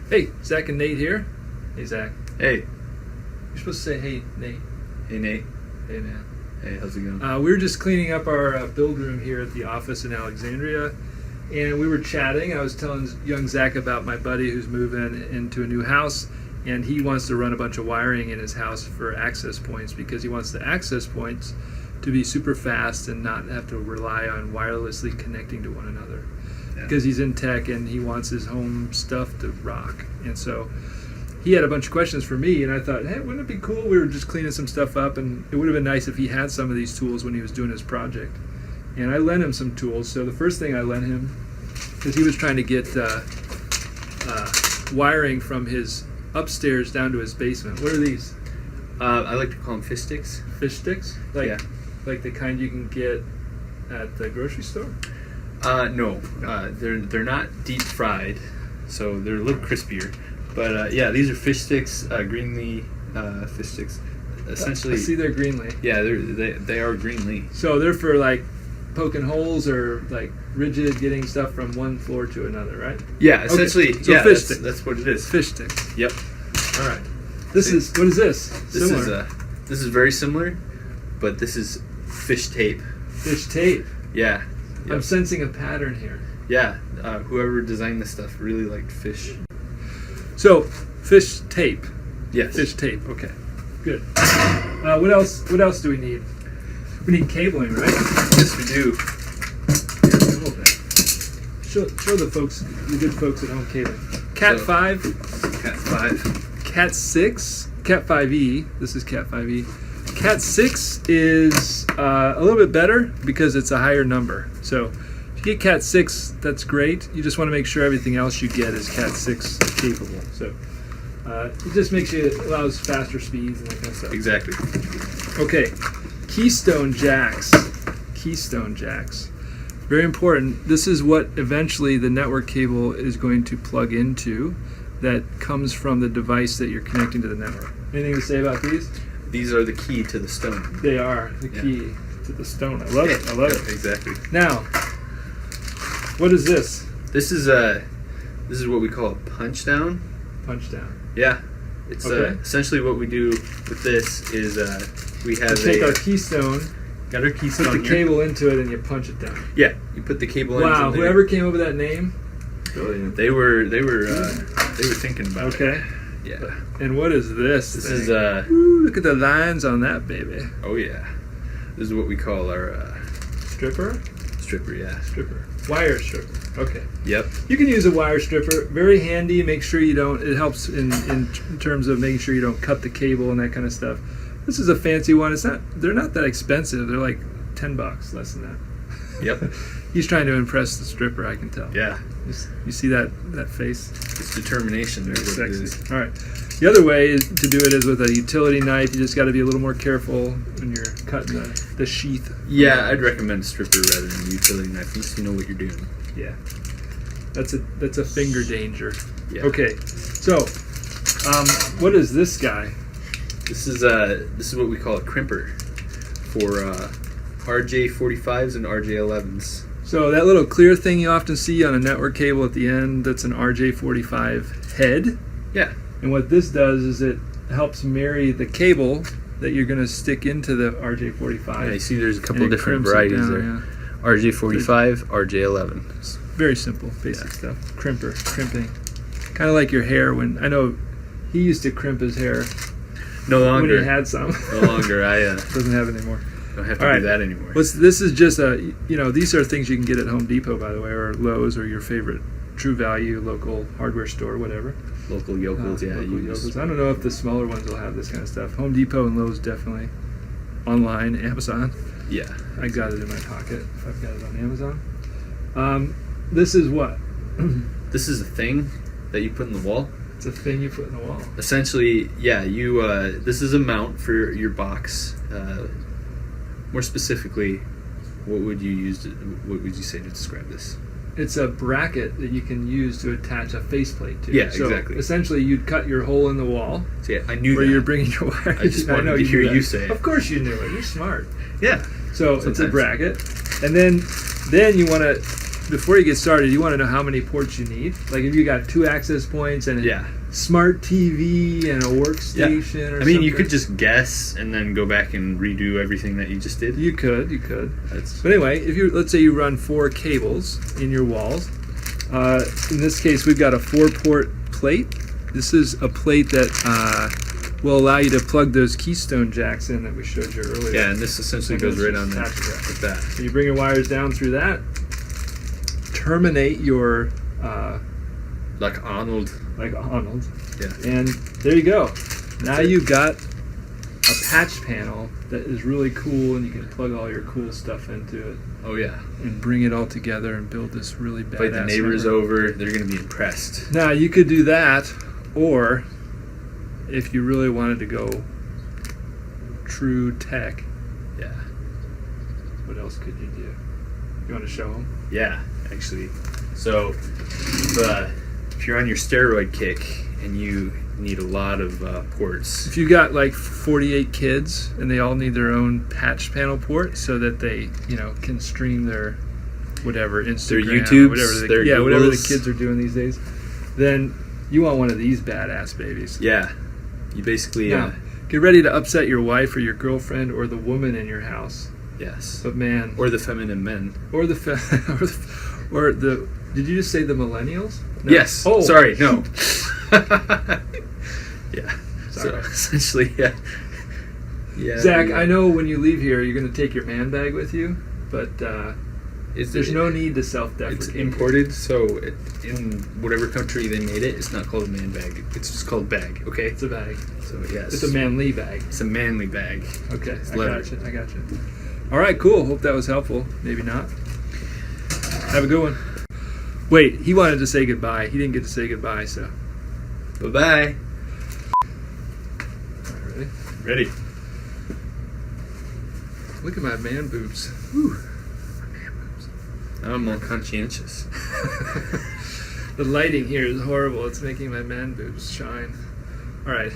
Hey, Zack and Nate here. Hey, Zack. Hey. You're supposed to say, hey, Nate. Hey, Nate. Hey, man. Hey, how's it going? We were just cleaning up our build room here at the office in Alexandria, and we were chatting. I was telling young Zack about my buddy who's moving into a new house, and he wants to run a bunch of wiring in his house for access points because he wants the access points to be super fast and not have to rely on wirelessly connecting to one another. Yeah. Because he's in tech and he wants his home stuff to rock. And so he had a bunch of questions for me, and I thought, hey, wouldn't it be cool? We were just cleaning some stuff up, and it would have been nice if he had some of these tools when he was doing his project. And I lent him some tools. So the first thing I lent him is he was trying to get wiring from his upstairs down to his basement. What are these? I like to call them fish sticks. Fish sticks? Like the kind you can get at the grocery store? No. They're not deep fried, so they're a little crispier. But yeah, these are fish sticks, greenly fish sticks. Essentially, I see they're greenly. Yeah, they are greenly. So they're for like poking holes or like rigid getting stuff from one floor to another, right? Yeah, essentially. Okay. So yeah, fish sticks. That's what it is. Fish sticks. Yep. All right. What is this? This is very similar, but this is fish tape. Fish tape. Yeah. Yep. I'm sensing a pattern here. Yeah. Whoever designed this stuff really liked fish. So, fish tape. Yes. Fish tape. Okay. Good. What else? What else do we need? We need cabling, right? Yes, we do. Here, hold that. Show the good folks at home cabling. Cat 5. Cat 5. Cat 6. Cat 5e. This is Cat 5e. Cat 6 is a little bit better because it's a higher number. So if you get Cat 6, that's great. You just want to make sure everything else you get is Cat 6 capable. So it just allows faster speeds and that kind of stuff. Exactly. Okay, Keystone jacks. Keystone jacks. Very important. This is what eventually the network cable is going to plug into that comes from the device that you're connecting to the network. Anything to say about these? These are the key to the stone. They are the key to the stone. I love it. I love it. Exactly. Now, what is this? This is what we call a punch down. Punch down. Yeah. It's essentially what we do with this is we have take our keystone. Got our keystone. Put the cable into it and you punch it down. Yeah, you put the cable in. Wow, whoever came up with that name, brilliant. They were thinking about it. Okay. Yeah. And what is this? This thing? is Ooh, look at the lines on that baby. Oh yeah. This is what we call our stripper. Stripper, yeah. Stripper. Wire stripper. Okay. Yep. You can use a wire stripper. Very handy. Make sure you don't. It helps in terms of making sure you don't cut the cable and that kind of stuff. This is a fancy one. They're not that expensive. They're like $10, less than that. Yep. He's trying to impress the stripper, I can tell. Yeah. You see that face? It's determination. Very sexy. All right. The other way to do it is with a utility knife. You just got to be a little more careful when you're cutting the sheath. Yeah, I'd recommend a stripper rather than a utility knife, unless you know what you're doing. Yeah. That's a finger danger. Yeah. Okay. So, what is this guy? This is what we call a crimper for RJ45s and RJ11s. So that little clear thing you often see on a network cable at the end, that's an RJ45 head. Yeah. And what this does is it helps marry the cable that you're going to stick into the RJ45. Yeah, you see there's a couple different varieties there. Yeah. RJ45, RJ11. It's very simple, basic stuff. Crimping. Kind of like your hair when, I know he used to crimp his hair. No longer. When he had some. No longer. Doesn't have it anymore. Don't have to do that anymore. This is just these are things you can get at Home Depot, by the way, or Lowe's, or your favorite True Value local hardware store, whatever. Local Yokels, yeah. Local Yokels. I don't know if the smaller ones will have this kind of stuff. Home Depot and Lowe's definitely. Online, Amazon. Yeah. I got it in my pocket if I've got it on Amazon. This is what? This is a thing that you put in the wall. It's a thing you put in the wall. Essentially, yeah, this is a mount for your box. More specifically, what would you say to describe this? It's a bracket that you can use to attach a faceplate to. Yeah, exactly. Essentially, you'd cut your hole in the wall. So yeah, I knew where that. you're bringing your wire. I just wanted to hear you say it. Of course you knew it. You're smart. Yeah. So it's a bracket, and then you want to before you get started, you want to know how many ports you need. Like if you got 2 access points and a smart TV and a workstation or something. I mean, you could just guess and then go back and redo everything that you just did. You could. But anyway, if you let's say you run 4 cables in your walls. In this case, we've got a 4-port plate. This is a plate that will allow you to plug those keystone jacks in that we showed you earlier. Yeah, and this essentially goes right on there like that. So you bring your wires down through that, terminate your like Arnold. Yeah. And there you go. Now you've got a patch panel that is really cool, and you can plug all your cool stuff into it. Oh yeah. And bring it all together and build this really badass. Invite the neighbors over; they're going to be impressed. Now you could do that, or if you really wanted to go true tech. Yeah. What else could you do? You want to show them? Yeah, actually. So, if you're on your steroid kick and you need a lot of ports. If you got like 48 kids and they all need their own patch panel port so that they, can stream their whatever Instagram, their YouTubes, whatever the kids are doing these days, then you want one of these badass babies. Yeah, you basically get ready to upset your wife or your girlfriend or the woman in your house. Yes, but man, or the feminine men, or the Did you just say the millennials? No. Yes. Oh, sorry, no. Yeah. Sorry. So essentially, yeah. Zach, I know when you leave here, you're going to take your man bag with you, but there's no need to self-deprecate. It's imported, so in whatever country they made it, it's not called a man bag. It's just called bag. Okay. It's a bag. So yes, it's a manly bag. It's a manly bag. Okay, I got you. All right, cool. Hope that was helpful. Maybe not. Have a good one. Wait, he wanted to say goodbye. He didn't get to say goodbye, so. Bye-bye. All right, ready? Look at my man boobs. Whew. My man boobs. I'm more conscientious. The lighting here is horrible. It's making my man boobs shine. All right.